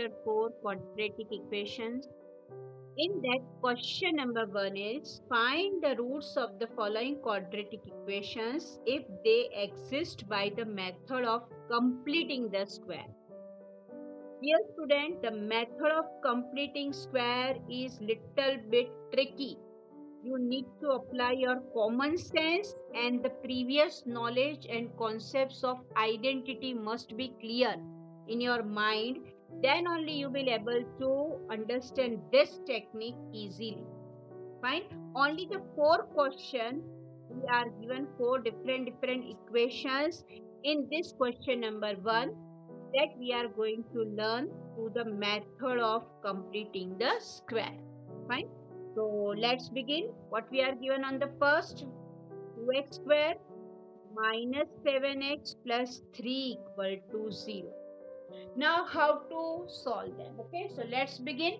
chapter 4 quadratic equations. In that, question number 1 is find the roots of the following quadratic equations if they exist by the method of completing the square. Dear student, the method of completing square is little bit tricky. You need to apply your common sense and the previous knowledge and concepts of identity must be clear in your mind. Then only you will able to understand this technique easily. Fine. Only the 4 questions we are given 4 different equations in this question number 1 that we are going to learn through the method of completing the square. Fine. So let's begin. What we are given on the first, 2x square minus 7x plus 3 equal to 0. Now how to solve them? Okay, so let's begin.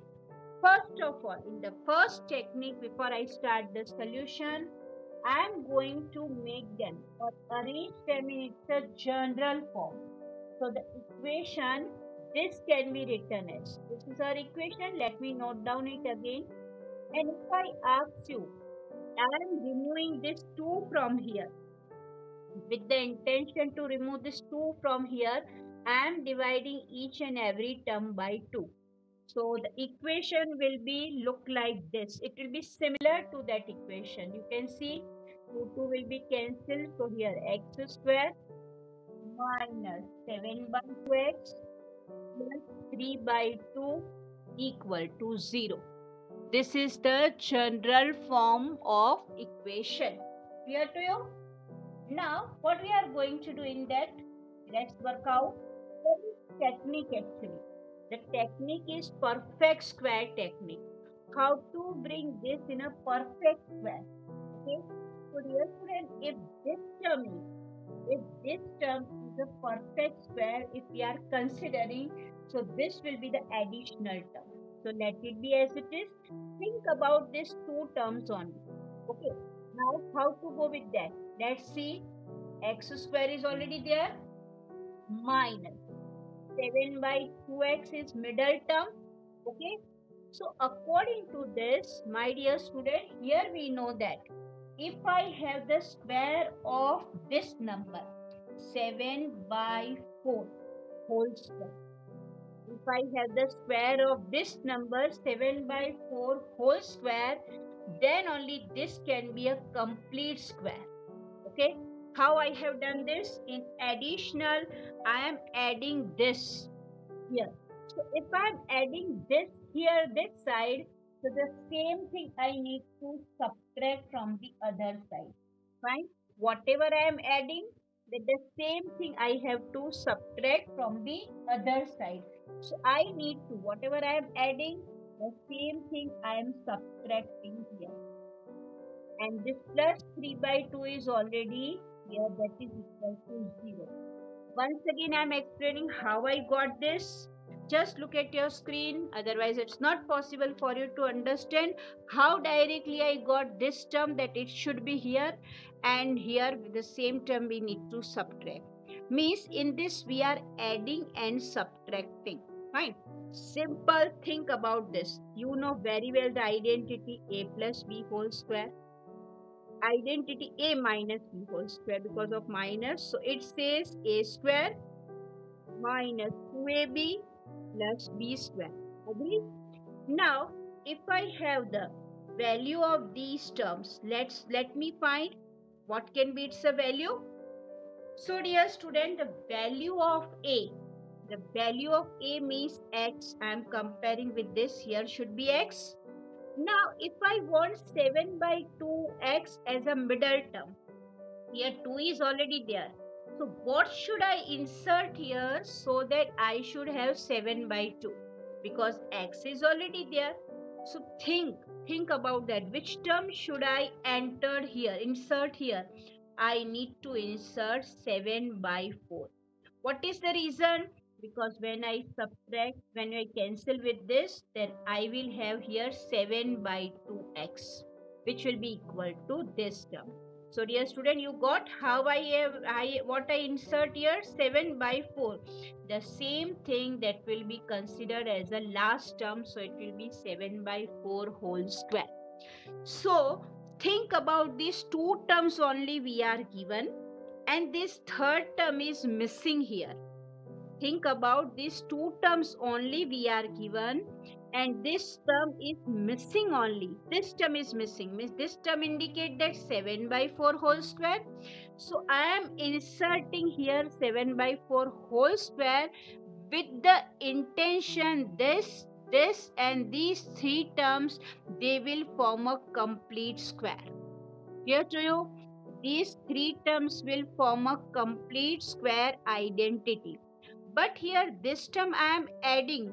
First of all, in the first technique, before I start the solution, I am going to make them or arrange them in its general form. So the equation, this can be written as, this is our equation, let me note down it again. And if I ask you, I am removing this 2 from here. With the intention to remove this 2 from here, I am dividing each and every term by 2. So the equation will be look like this. It will be similar to that equation. You can see 2 will be cancelled. So here x square minus 7 by 2x plus 3 by 2 equal to 0. This is the general form of equation. Clear to you? Now, what we are going to do in that, let's work out the technique actually. The technique is perfect square technique. How to bring this in a perfect square. Okay. So dear student, if this term is a perfect square, if we are considering, so this will be the additional term. So let it be as it is. Think about these 2 terms only. Okay. Now how to go with that? Let's see. X square is already there. Minus 7 by 2x is middle term. Okay. So according to this, my dear student, here we know that if I have the square of this number, 7 by 4 whole square. If I have the square of this number, 7 by 4 whole square, then only this can be a complete square. Okay. How I have done this? In additional, I am adding this here. So if I am adding this here, this side, so the same thing I need to subtract from the other side. Fine. Whatever I am adding, the same thing I have to subtract from the other side. So I need to, whatever I am adding, the same thing I am subtracting here. And this plus 3 by 2 is already here, that is equal to 0. Once again, I am explaining how I got this. Just look at your screen, otherwise it's not possible for you to understand how directly I got this term, that it should be here, and here with the same term we need to subtract. Means in this we are adding and subtracting. Fine. Simple, think about this. You know very well the identity a plus b whole square. Identity a minus b whole square, because of minus. So it says a square minus 2ab plus b square. Agree? Now, if I have the value of these terms, let me find what can be its value. So dear student, the value of a means x. I am comparing with this, here should be x. Now, if I want 7 by 2x as a middle term, here 2 is already there. So, what should I insert here so that I should have 7 by 2? Because x is already there. So, think about that. Which term should I enter here, insert here? I need to insert 7 by 4. What is the reason? Because when I subtract, when I cancel with this, then I will have here 7 by 2x, which will be equal to this term. So dear student, you got how what I insert here, 7 by 4. The same thing that will be considered as the last term, so it will be 7 by 4 whole square. So think about these two terms only we are given, and this third term is missing here. Think about these two terms only we are given, and this term is missing only. This term is missing. Means this term indicate that 7 by 4 whole square. So I am inserting here 7 by 4 whole square with the intention this and these three terms, they will form a complete square. Clear to you? These three terms will form a complete square identity. But here this term I am adding.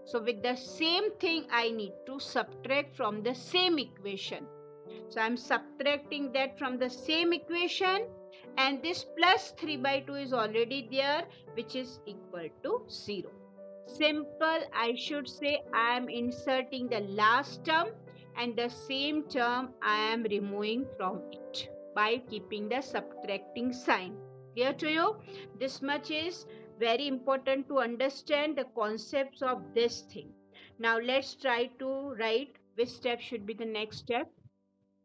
So with the same thing I need to subtract from the same equation. So I am subtracting that from the same equation, and this plus 3 by 2 is already there, which is equal to 0. Simple, I should say I am inserting the last term and the same term I am removing from it by keeping the subtracting sign. Clear to you? This much is very important to understand the concepts of this thing. Now let's try to write which step should be the next step.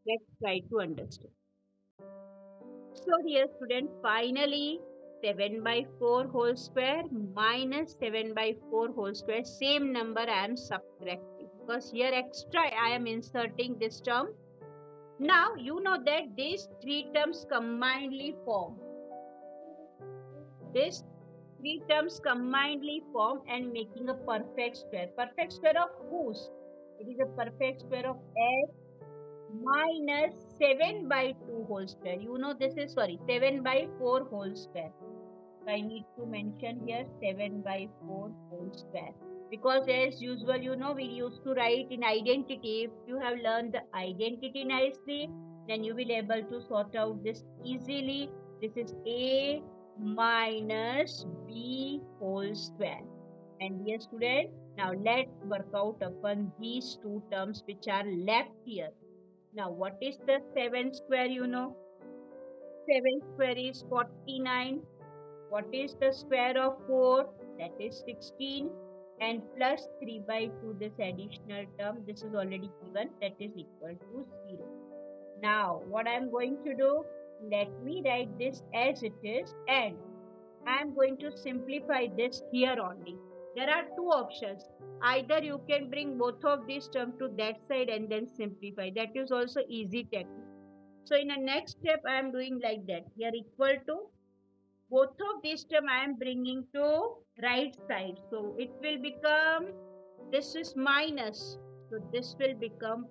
Let's try to understand. So dear student, finally 7 by 4 whole square minus 7 by 4 whole square, same number I am subtracting, because here extra I am inserting this term. Now you know that these three terms combinedly form. These three terms combinedly form and making a perfect square. Perfect square of whose? It is a perfect square of x minus 7 by 2 whole square. You know this is, 7 by 4 whole square. So I need to mention here 7 by 4 whole square. Because as usual, you know, we used to write in identity. If you have learned the identity nicely, then you will be able to sort out this easily. This is A minus B whole square. And dear student, now let's work out upon these two terms which are left here. Now, what is the 7 square, you know? 7 square is 49. What is the square of 4? That is 16. And plus 3 by 2, this additional term, this is already given, that is equal to 0. Now, what I am going to do, let me write this as it is, and I am going to simplify this here only. There are two options. Either you can bring both of these terms to that side and then simplify. That is also easy technique. So in the next step, I am doing like that. Here equal to, both of these terms I am bringing to right side. So it will become, this is minus. So this will become,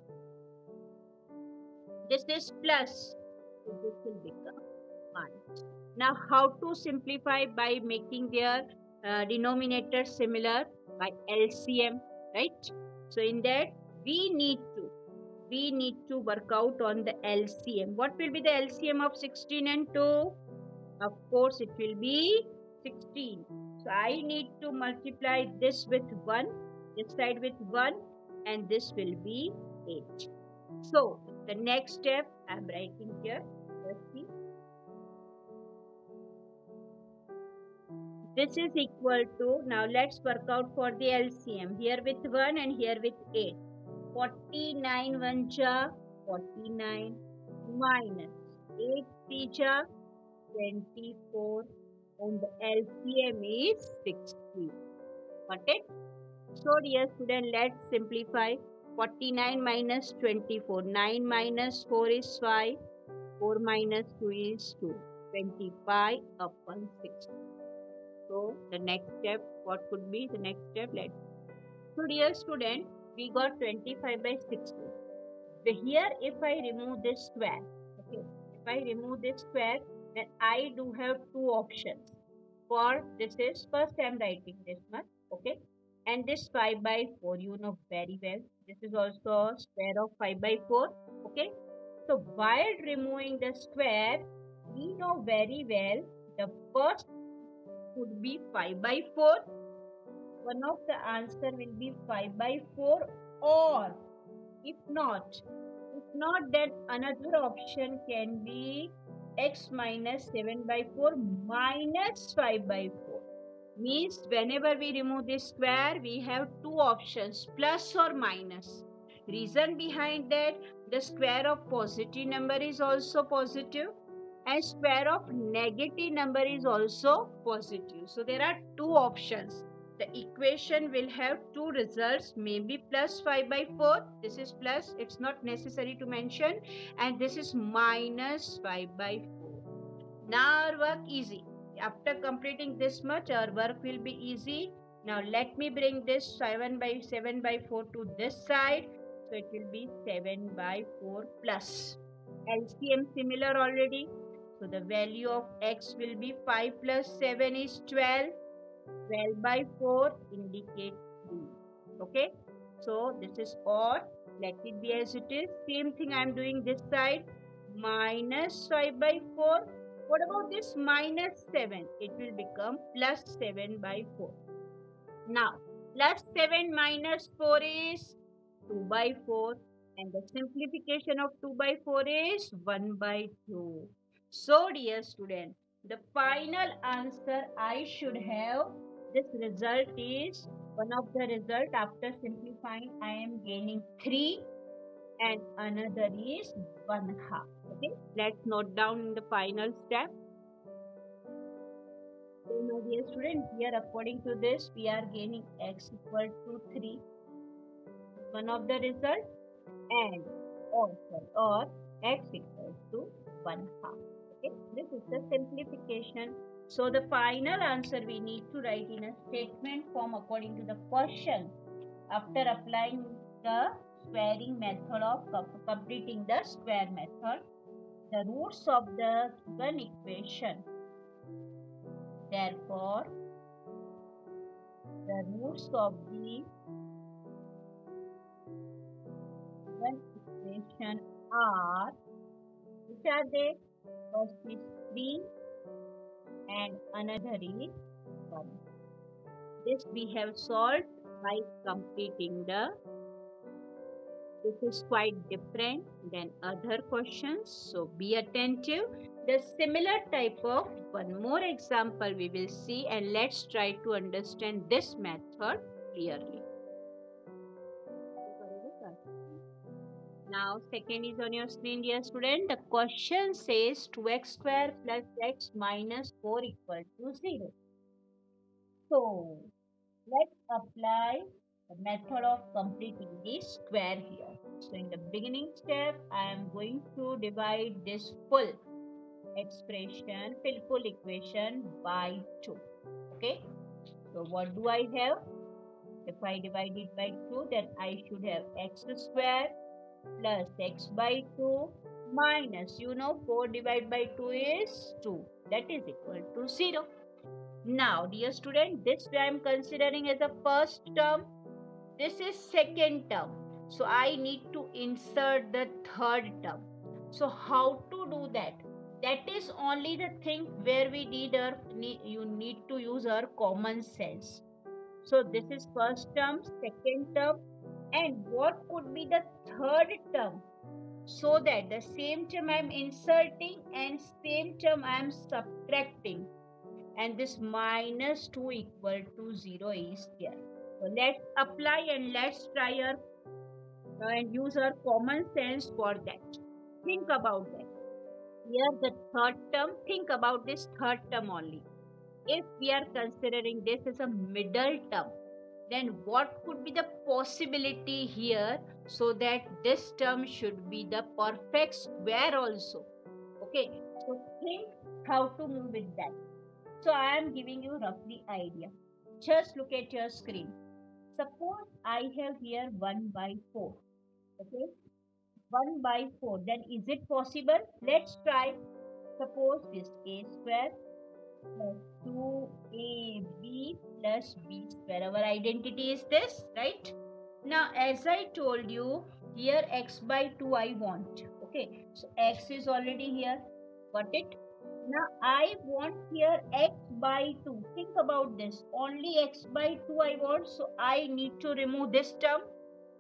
this is plus. So this will become minus. Now how to simplify? By making their denominator similar by LCM, right? So in that we need to work out on the LCM. What will be the LCM of 16 and 2? Of course it will be 16. So I need to multiply this with 1, this side with 1, and this will be 8. So the next step I am writing here. Let's see. This is equal to, now let's work out for the LCM. Here with 1 and here with 8. 49 1 ja 49 minus 8 3 ja 24, and the LCM is 16. Got it? So dear student, let's simplify. 49 minus 24. 9 minus 4 is 5. 4 minus 2 is 2. 25 upon 16. So the next step, what could be the next step? So dear student, we got 25 by 16. Here if I remove this square, okay, if I remove this square, then I do have two options. For this is, first I am writing this much, okay, and this 5 by 4, you know very well. This is also square of 5 by 4, okay. So while removing the square, we know very well the first could be 5 by 4. One of the answer will be 5 by 4, or if not, if not that another option can be x minus 7 by 4 minus 5 by 4. Means whenever we remove this square, we have two options, plus or minus. Reason behind that, the square of positive number is also positive and square of negative number is also positive. So there are two options. The equation will have two results, maybe plus 5 by 4. This is plus, it's not necessary to mention. And this is minus 5 by 4. Now our work easy. After completing this much, our work will be easy. Now let me bring this 7 by 4 to this side. So it will be 7 by 4 plus. LCM similar already. So the value of x will be 5 plus 7 is 12. 12 by 4 indicate 3. Okay. So this is odd. Let it be as it is. Same thing I am doing this side. Minus 5 by 4. What about this minus 7? It will become plus 7 by 4. Now, plus 7 minus 4 is 2 by 4. And the simplification of 2 by 4 is 1 by 2. So, dear student, the final answer I should have, this result is, one of the result after simplifying, I am gaining 3 and another is 1/2. Okay, let's note down in the final step. So, my dear student, here according to this, we are gaining x equal to 3, one of the result, and also or x equals to 1/2. Okay, this is the simplification. So the final answer we need to write in a statement form according to the question after applying the squaring method of completing the square method. The roots of the given equation, therefore the roots of the given equation are, which are they? First is 3 and another is 1. This we have solved by completing the, this is quite different than other questions, so be attentive. The similar type of one more example we will see, and let's try to understand this method clearly. Now second is on your screen, dear student. The question says 2x square plus x minus 4 equal to 0. So let's apply the method of completing the square here. So in the beginning step, I am going to divide this full expression, full equation by 2. Okay. So what do I have? If I divide it by 2, then I should have x square plus x by 2 minus, 4 divided by 2 is 2. That is equal to 0. Now, dear student, this I am considering as a first term. This is second term. So, I need to insert the third term. So, how to do that? That is only the thing where we you need to use our common sense. So, this is first term, second term, and what could be the third term? So that the same term I am inserting and same term I am subtracting, and this minus 2 equal to 0 is here. So let's apply and let's try and use our common sense for that. Think about that. Here the third term, think about this third term only. If we are considering this as a middle term, then what could be the possibility here so that this term should be the perfect square also? Okay, so think how to move with that. So I am giving you roughly idea. Just look at your screen. Suppose I have here 1 by 4. Okay, 1 by 4. Then is it possible? Let's try. Suppose this a square plus 2ab plus b square. Our identity is this, right? Now, as I told you, here x by 2 I want. Okay, so x is already here. Got it? Now, I want here x by 2. Think about this. Only x by 2 I want. So, I need to remove this term.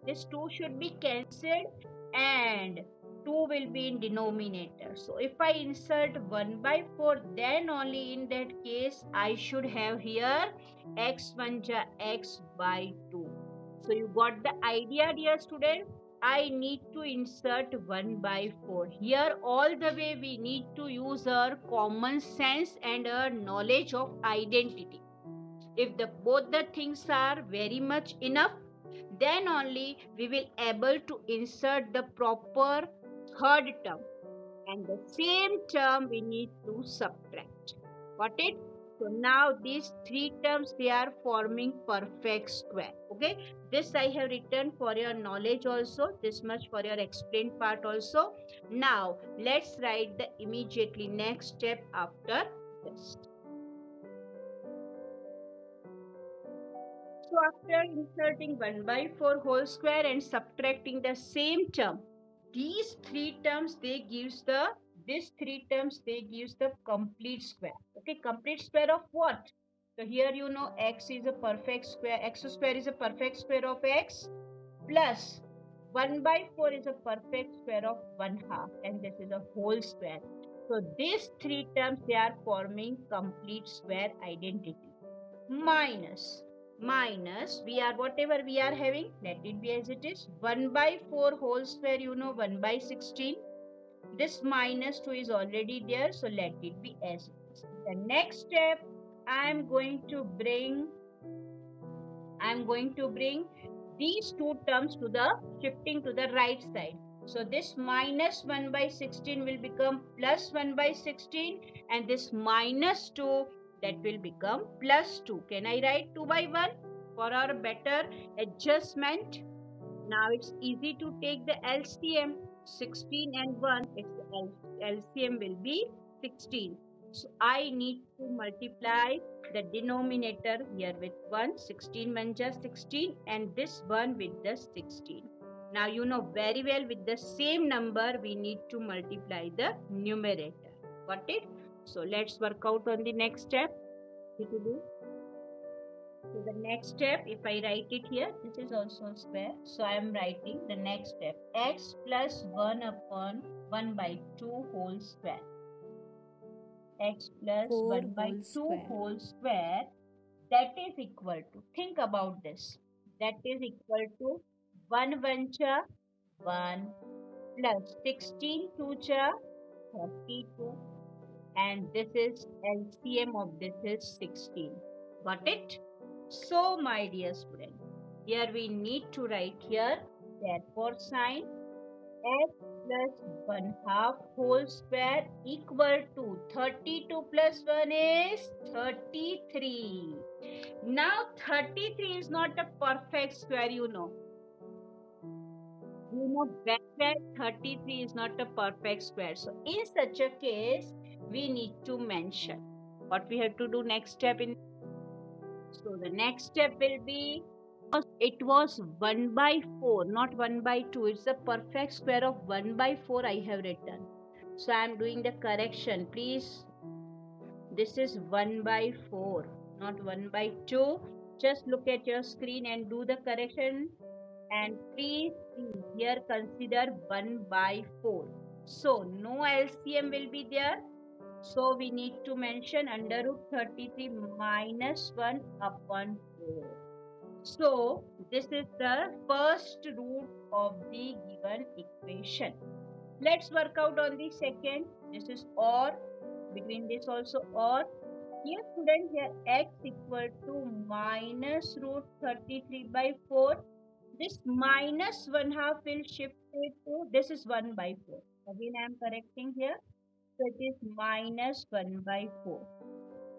This 2 should be cancelled and 2 will be in denominator. So if I insert 1 by 4, then only in that case I should have here x1 ja x by 2. So you got the idea, dear student. I need to insert 1 by 4. Here all the way we need to use our common sense and our knowledge of identity. If the both the things are very much enough, then only we will able to insert the proper third term, and the same term we need to subtract. Got it? So now these three terms, they are forming perfect square. Okay, this I have written for your knowledge also, this much for your explained part also. Now let's write the immediately next step after this. So after inserting 1 by 4 whole square and subtracting the same term, these three terms they gives the complete square. Okay, complete square of what? So here you know x is a perfect square, x square is a perfect square of x, plus 1 by 4 is a perfect square of 1/2, and this is a whole square. So these three terms, they are forming complete square identity. Minus we are whatever we are having, let it be as it is. 1 by 4 whole square, you know, 1 by 16. This minus 2 is already there, so let it be as it is. The next step, I am going to bring these two terms to the shifting to the right side. So this minus 1 by 16 will become plus 1 by 16, and this minus 2, that will become plus 2. Can I write 2 by 1 for our better adjustment? Now it's easy to take the LCM. 16 and 1, its LCM will be 16. So I need to multiply the denominator here with 1. 16 manja 16, and this one with the 16. Now you know very well, with the same number we need to multiply the numerator. Got it? So let's work out on the next step. So the next step, if I write it here, this is also square. So I am writing the next step, x plus 1 upon 1 by 2 whole square. X plus 1 by 2 whole square, that is equal to, think about this, that is equal to 1 1 cha 1 plus 16 2 cha 32, and this is LCM of this is 16. Got it? So my dear student, here we need to write here, therefore sign x plus 1/2 whole square equal to 32 plus 1 is 33. Now 33 is not a perfect square, you know. You know better, 33 is not a perfect square. So in such a case, we need to mention what we have to do next step in. So the next step will be, it was 1 by 4, not 1 by 2. It's the perfect square of 1 by 4 I have written. So I am doing the correction. Please, this is 1 by 4, not 1 by 2. Just look at your screen and do the correction. And please here consider 1 by 4. So no LCM will be there. So we need to mention under root 33 minus 1 upon 4. So this is the first root of the given equation. Let's work out on the second. This is OR. Between this also OR. Here student, here x equal to minus root 33 by 4. This minus 1/2 will shift it to, this is 1 by 4. Again I am correcting here. So it is minus 1 by 4.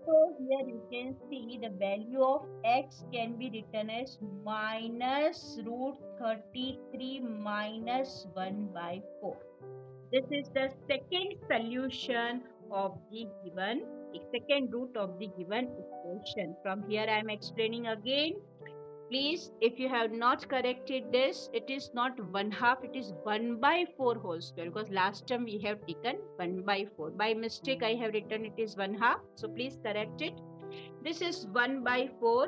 So here you can see the value of x can be written as minus root 33 minus 1 by 4. This is the second solution of the given, second root of the given equation. From here I am explaining again. Please, if you have not corrected this, it is not 1/2, it is 1 by 4 whole square, because last time we have taken 1 by 4. By mistake, I have written it is 1/2. So please correct it. This is 1 by 4.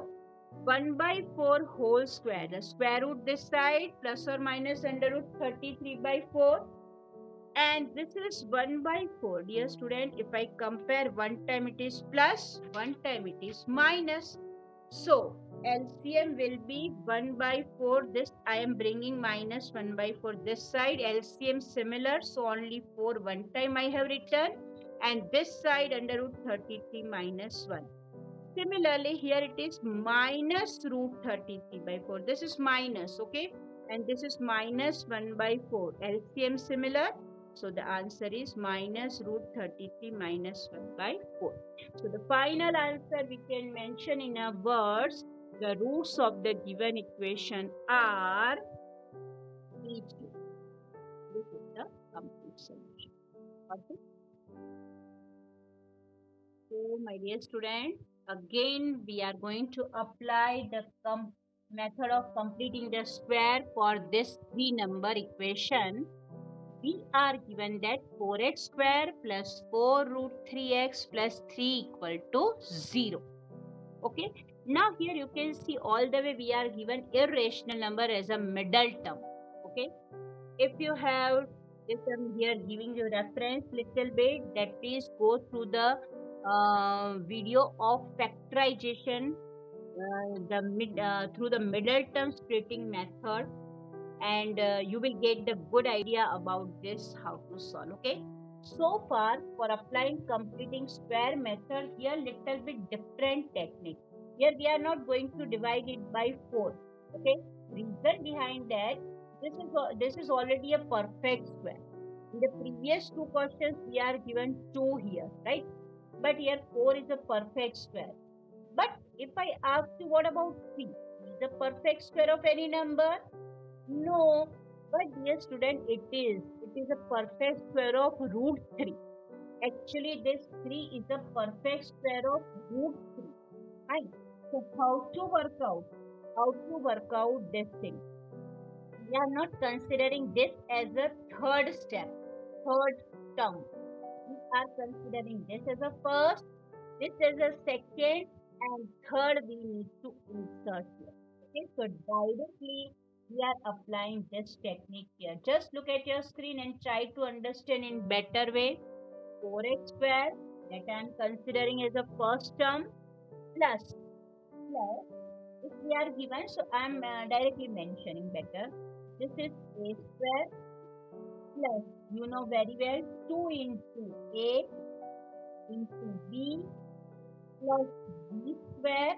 1 by 4 whole square. The square root this side plus or minus under root 33 by 4. And this is 1 by 4. Dear student, if I compare, one time it is plus, one time it is minus. So LCM will be 1 by 4. This I am bringing minus 1 by 4 this side. LCM similar. So only 4 one time I have written. And this side under root 33 minus 1. Similarly, here it is minus root 33 by 4. This is minus, okay? And this is minus 1 by 4. LCM similar. So the answer is minus root 33 minus 1 by 4. So the final answer we can mention in our words, the roots of the given equation are these two. This is the complete solution. Okay. So my dear student, again we are going to apply the method of completing the square for this 3-number equation. We are given that 4x square plus 4 root 3x plus 3 equal to 0. Okay. Now here you can see all the way we are given irrational number as a middle term. Okay. If you have this term here giving you reference little bit, that please go through the video of factorization through the middle term splitting method, and you will get the good idea about this how to solve. Okay, so far for applying completing square method, here little bit different technique. Here we are not going to divide it by 4. Okay, reason behind that, this is already a perfect square. In the previous two questions we are given 2 here, right? But here 4 is a perfect square. But if I ask you what about 3? Is the perfect square of any number? No. But dear student, it is. It is a perfect square of root 3. Actually, this 3 is a perfect square of root 3. Right? So how to work out? How to work out this thing? We are not considering this as a third step, third term. We are considering this as a first, this as a second, and third we need to insert here. Okay, so directly we are applying this technique here. Just look at your screen and try to understand in better way. 4x square that I am considering as a first term plus if we are given, so I am directly mentioning better. This is a square plus, you know very well, 2 into a into b plus b square,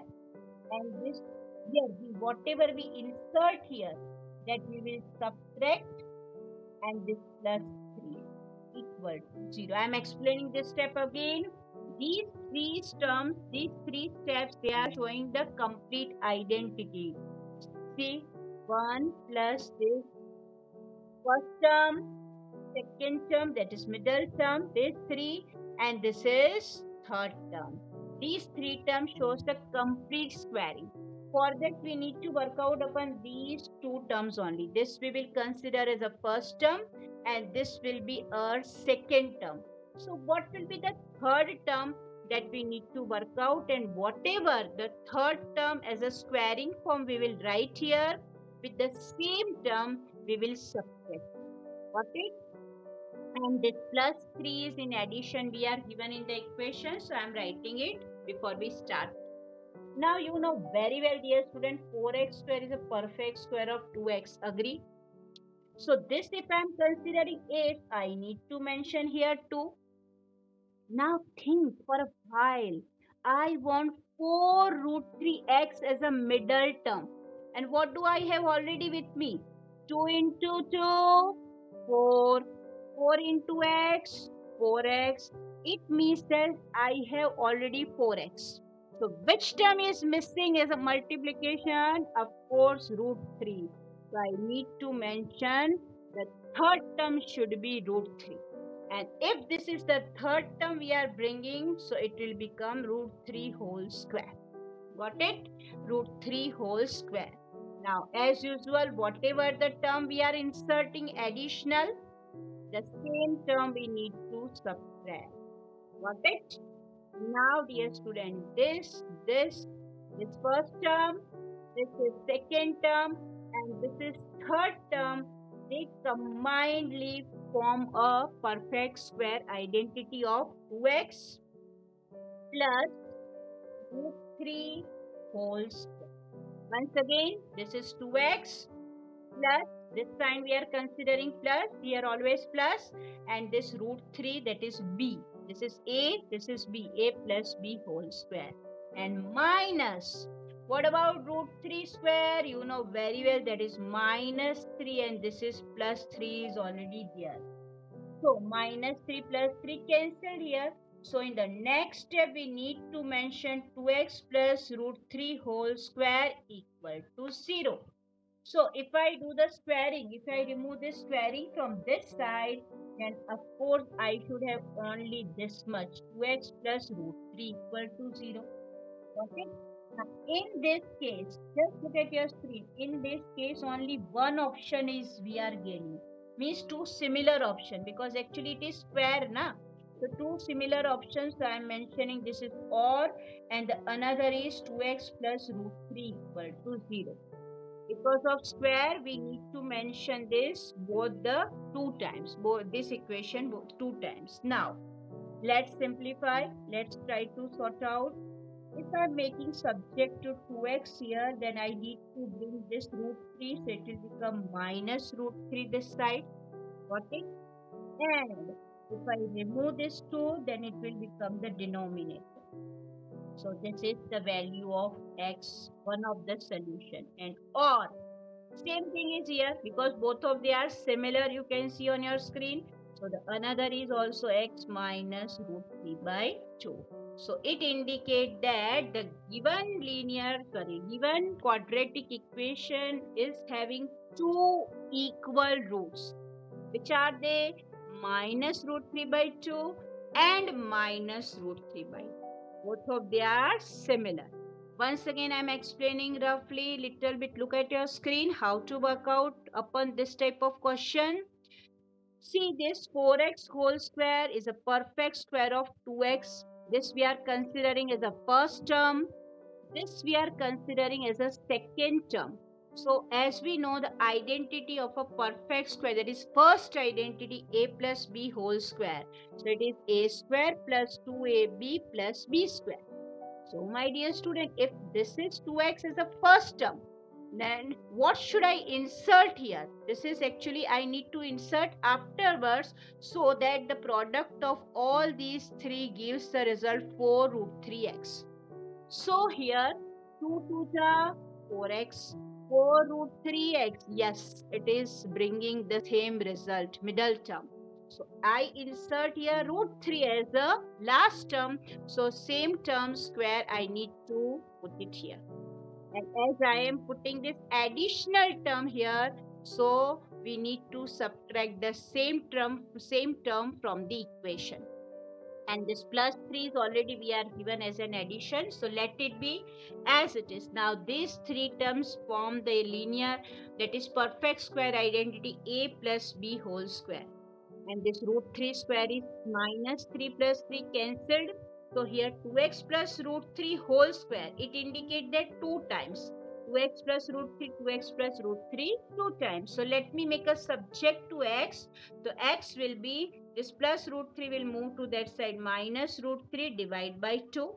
and this here whatever we insert here, that we will subtract, and this plus 3 equal to 0. I am explaining this step again. These these three steps, they are showing the complete identity. See, 1 plus this first term, second term, that is middle term, this 3, and this is third term. These 3 terms shows the complete squaring. For that we need to work out upon these 2 terms only. This we will consider as a first term, and this will be our second term. So what will be the third term that we need to work out, and whatever the third term as a squaring form we will write here, with the same term we will subtract. Got it? And this plus 3 is in addition we are given in the equation, so I am writing it before we start. Now you know very well, dear student, 4x square is a perfect square of 2x. Agree? So this, if I am considering 8, I need to mention here 2. Now think for a while. I want 4 root 3x as a middle term. And what do I have already with me? 2 into 2, 4. 4 into x, 4x. It means that I have already 4x. So which term is missing as a multiplication? Of course, root 3. So I need to mention the third term should be root 3. And if this is the third term we are bringing, so it will become root 3 whole square. Got it? Root 3 whole square. Now, as usual, whatever the term we are inserting additional, the same term we need to subtract. Got it? Now, dear student, this, This first term, this is second term, and this is third term. They combinedly form a perfect square identity of 2x plus root 3 whole square. Once again, this is 2x plus, this time we are considering plus, here always plus, and this root 3, that is b. This is a, this is b, a plus b whole square. And minus, what about root 3 square? You know very well that is minus 3, and this is plus 3 is already there. So minus 3 plus 3 cancel here. So in the next step, we need to mention 2x plus root 3 whole square equal to 0. So if I do the squaring, if I remove this squaring from this side, then of course I should have only this much, 2x plus root 3 equal to 0. Okay. Now in this case, just look at your screen. In this case, only one option is we are gaining. Means two similar option, because actually it is square, na? So two similar options. So I am mentioning this is OR, and the another is 2x plus root 3 equal to 0. Because of square, we need to mention this both the two times, both this equation both two times. Now, let's simplify. Let's try to sort out. If I'm making subject to 2x here, then I need to bring this root 3, so it will become minus root 3 this side. Okay? And if I remove this 2, then it will become the denominator. So this is the value of x, one of the solution. And or same thing is here, because both of they are similar, you can see on your screen. So the another is also x minus root 3 by 2. So it indicates that the given quadratic equation is having two equal roots. Which are they? Minus root 3 by 2 and minus root 3 by 2. Both of they are similar. Once again, I am explaining roughly little bit. Look at your screen how to work out upon this type of question. See, this 4x whole square is a perfect square of 2x. This we are considering as a first term. This we are considering as a second term. So as we know the identity of a perfect square, that is first identity a plus b whole square. So it is a square plus 2ab plus b square. So my dear student, if this is 2x as a first term, then what should I insert here? This is actually I need to insert afterwards, so that the product of all these three gives the result 4 root 3x. So here 2 to the 4x, 4 root 3x. Yes, it is bringing the same result, middle term. So I insert here root 3 as the last term. So same term square I need to put it here. And as I am putting this additional term here, so we need to subtract the same term from the equation. And this plus 3 is already we are given as an addition, so let it be as it is. Now these three terms form the linear, that is perfect square identity a plus b whole square. And this root 3 square is minus 3 plus 3 cancelled. So here 2x plus root 3 whole square, it indicates that 2 times. 2x plus root 3, 2x plus root 3, 2 times. So let me make a subject to x. So x will be, this plus root 3 will move to that side, minus root 3 divided by 2.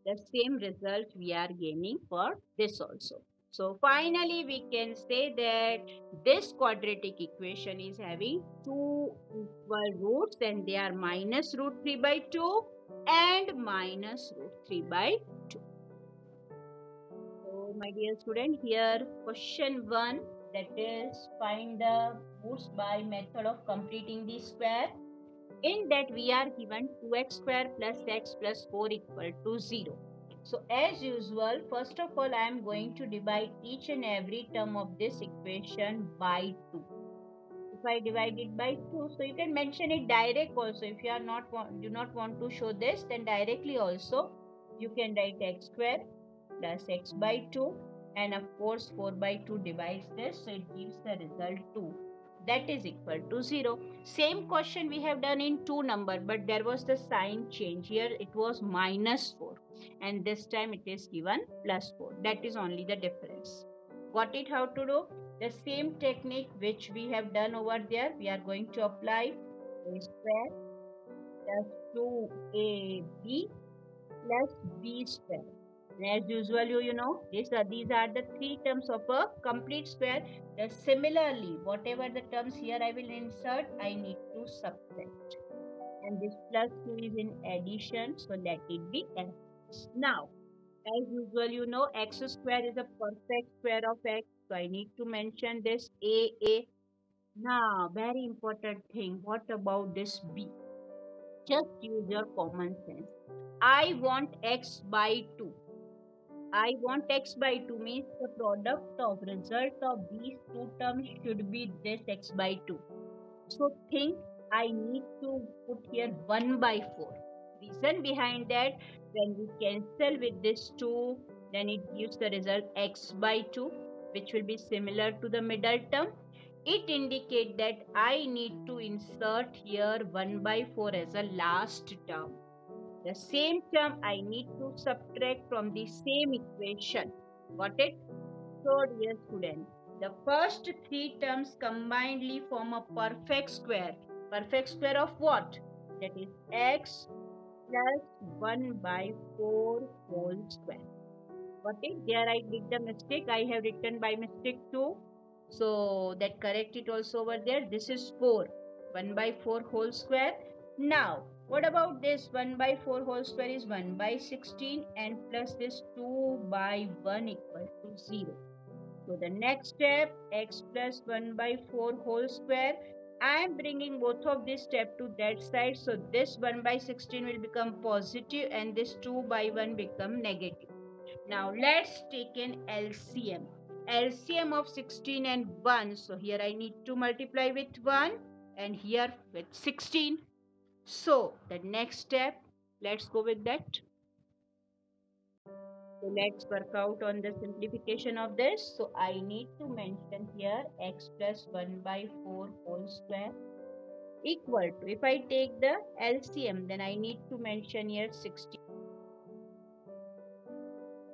The same result we are gaining for this also. So finally we can say that this quadratic equation is having two equal roots, and they are minus root 3 by 2 and minus root 3 by 2. So my dear student, here question 1, that is find the roots by method of completing the square. In that we are given 2x square plus x plus 4 equal to 0. So as usual, first of all, I am going to divide each and every term of this equation by 2. If I divide it by 2, so you can mention it direct also. If you are do not want to show this, then directly also you can write x square plus x by 2, and of course 4 by 2 divides this, so it gives the result 2. that is equal to 0. Same question we have done in 2 number, but there was the sign change. Here it was -4 and this time it is given +4. That is only the difference. Got it how to do? The same technique which we have done over there, we are going to apply. A square plus 2ab plus b square. And as usual, you know, these are the 3 terms of a complete square. Similarly, whatever the terms here I will insert, I need to subtract. And this plus 2 is in addition, so let it be x. Now, as usual, you know, x square is a perfect square of x. So I need to mention this a. Now, very important thing, what about this b? Just use your common sense. I want x by 2. I want x by 2 means the product of result of these two terms should be this x by 2. So think I need to put here 1 by 4. Reason behind that, when we cancel with this 2, then it gives the result x by 2, which will be similar to the middle term. It indicates that I need to insert here 1 by 4 as a last term. The same term I need to subtract from the same equation. Got it? So dear students, the first 3 terms combinedly form a perfect square. Perfect square of what? That is x plus 1 by 4 whole square. Got it? There I did the mistake. I have written by mistake 2. So that correct it also over there. This is 4. 1 by 4 whole square. Now, what about this 1 by 4 whole square is 1 by 16 and plus this 2 by 1 equal to 0. So the next step, x plus 1 by 4 whole square. I am bringing both of this step to that side. So this 1 by 16 will become positive and this 2 by 1 become negative. Now let's take an LCM. LCM of 16 and 1. So here I need to multiply with 1 and here with 16. So the next step, let's go with that. So let's work out on the simplification of this. So I need to mention here x plus 1 by 4 whole square equal to, if I take the LCM, then I need to mention here 16.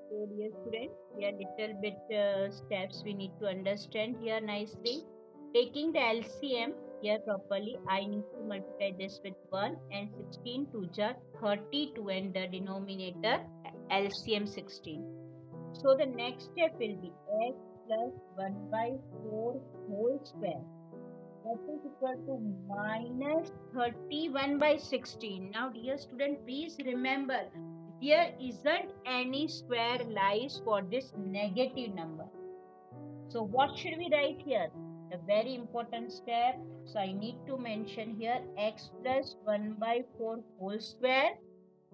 So dear students, here little bit steps we need to understand here nicely. Taking the LCM here properly, I need to multiply this with 1 and 16 to the 32 and the denominator LCM 16. So the next step will be x plus 1 by 4 whole square. That is equal to minus 31 by 16. Now dear student, please remember, there isn't any square lies for this negative number. So what should we write here? The very important step. So I need to mention here x plus 1 by 4 whole square.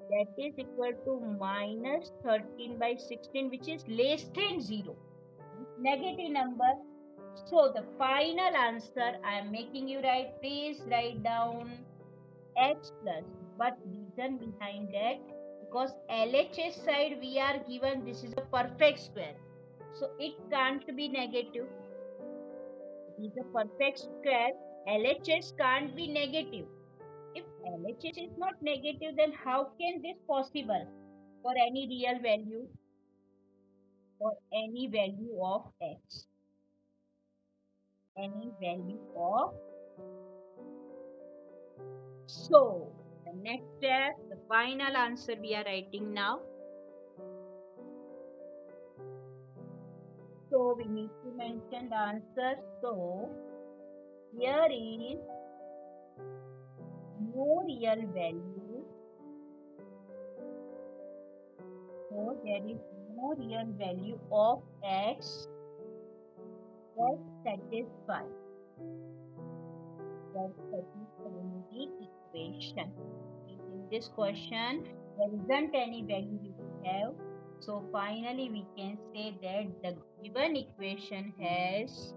That is equal to minus 13 by 16, which is less than 0. Negative number. So the final answer I am making you write. Please write down x plus. But reason behind that, because LHS side we are given this is a perfect square. So it can't be negative. It is a perfect square. LHS can't be negative. If LHS is not negative, then how can this possible for any real value? For any value of x. Any value of. So the next step, the final answer we are writing now. So we need to mention the answer. So here is no real value. So there is no real value of x that satisfies the equation. In this question, there isn't any value we have. So finally, we can say that the given equation has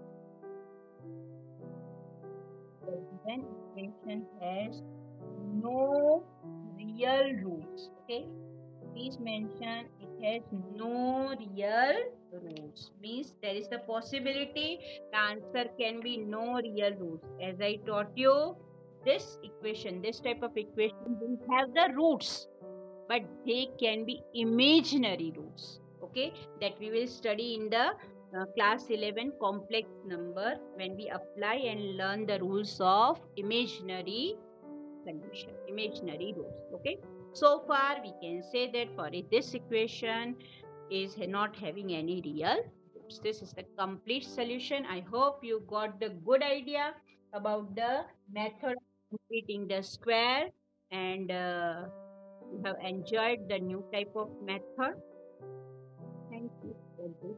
no real roots. Okay, please mention it has no real roots. Means there is the possibility the answer can be no real roots. As I taught you, this equation, this type of equation will have the roots, but they can be imaginary roots. Okay, that we will study in the class 11 complex number when we apply and learn the rules of imaginary condition, imaginary roots. Okay, so far we can say that for this equation is not having any real roots. This is the complete solution. I hope you got the good idea about the method of completing the square, and you have enjoyed the new type of method. Thank you for this.